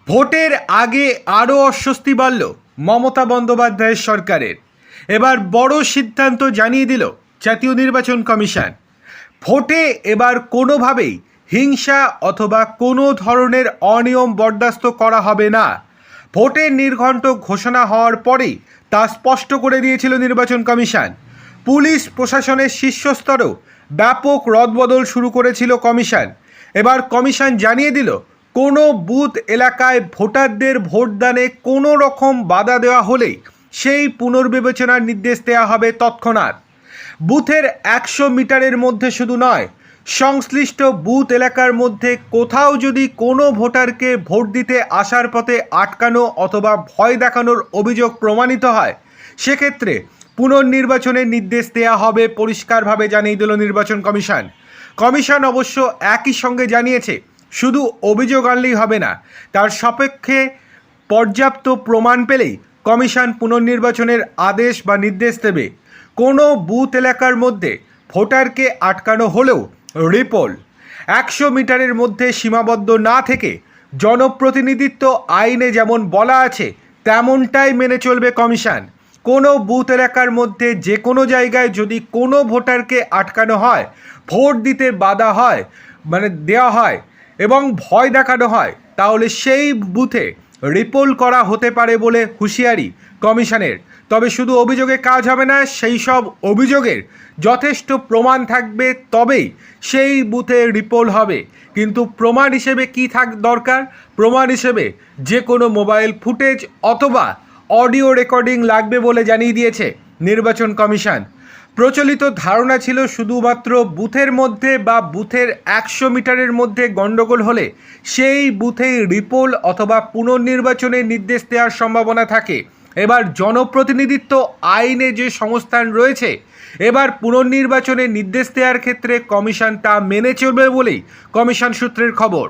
ভোটের আগে আরও অস্বস্তি বাড়ল মমতা বন্দ্যোপাধ্যায়ের সরকারের। এবার বড় সিদ্ধান্ত জানিয়ে দিল জাতীয় নির্বাচন কমিশন। ভোটে এবার কোনোভাবেই হিংসা অথবা কোনো ধরনের অনিয়ম বরদাস্ত করা হবে না। ভোটের নির্ঘণ্ট ঘোষণা হওয়ার পরেই তা স্পষ্ট করে দিয়েছিল নির্বাচন কমিশন। পুলিশ প্রশাসনের শীর্ষস্তরেও ব্যাপক রদবদল শুরু করেছিল কমিশন। এবার কমিশন জানিয়ে দিল, কোনো বুথ এলাকায় ভোটারদের ভোটদানে কোনো রকম বাধা দেওয়া হলেই সেই পুনর্বিবেচনার নির্দেশ দেওয়া হবে তৎক্ষণাৎ। বুথের 100 মিটারের মধ্যে শুধু নয়, সংশ্লিষ্ট বুথ এলাকার মধ্যে কোথাও যদি কোনো ভোটারকে ভোট দিতে আসার পথে আটকানো অথবা ভয় দেখানোর অভিযোগ প্রমাণিত হয়, সেক্ষেত্রে পুনর্নির্বাচনের নির্দেশ দেওয়া হবে, পরিষ্কারভাবে জানিয়ে দিল নির্বাচন কমিশন। কমিশন অবশ্য একই সঙ্গে জানিয়েছে, শুধু অভিযোগ আনলেই হবে না, তার সপক্ষে পর্যাপ্ত প্রমাণ পেলেই কমিশন পুনর্নির্বাচনের আদেশ বা নির্দেশ দেবে। কোনো বুথ এলাকার মধ্যে ভোটারকে আটকানো হলেও রিপোল 100 মিটারের মধ্যে সীমাবদ্ধ না থেকে জনপ্রতিনিধিত্ব আইনে যেমন বলা আছে তেমনটাই মেনে চলবে কমিশন। কোনো বুথ এলাকার মধ্যে যে কোনো জায়গায় যদি কোনো ভোটারকে আটকানো হয়, ভোট দিতে বাধা হয় দেওয়া হয় এবং ভয় দেখানো হয়, তাহলে সেই বুথে রিপোল করা হতে পারে বলে হুঁশিয়ারি কমিশনের। তবে শুধু অভিযোগে কাজ হবে না, সেই সব অভিযোগের যথেষ্ট প্রমাণ থাকবে, তবেই সেই বুথে রিপোল হবে। কিন্তু প্রমাণ হিসেবে কী দরকার? প্রমাণ হিসেবে যে কোনো মোবাইল ফুটেজ অথবা অডিও রেকর্ডিং লাগবে বলে জানিয়ে দিয়েছে নির্বাচন কমিশন। প্রচলিত ধারণা ছিল শুধুমাত্র বুথের মধ্যে বা বুথের 100 মিটারের মধ্যে গণ্ডগোল হলে সেই বুথেই রিপোল অথবা পুনর্নির্বাচনের নির্দেশ দেওয়ার সম্ভাবনা থাকে। এবার জনপ্রতিনিধিত্ব আইনে যে সংস্থান রয়েছে, এবার পুনর্নির্বাচনের নির্দেশ দেওয়ার ক্ষেত্রে কমিশন তা মেনে চলবে বলেই কমিশন সূত্রের খবর।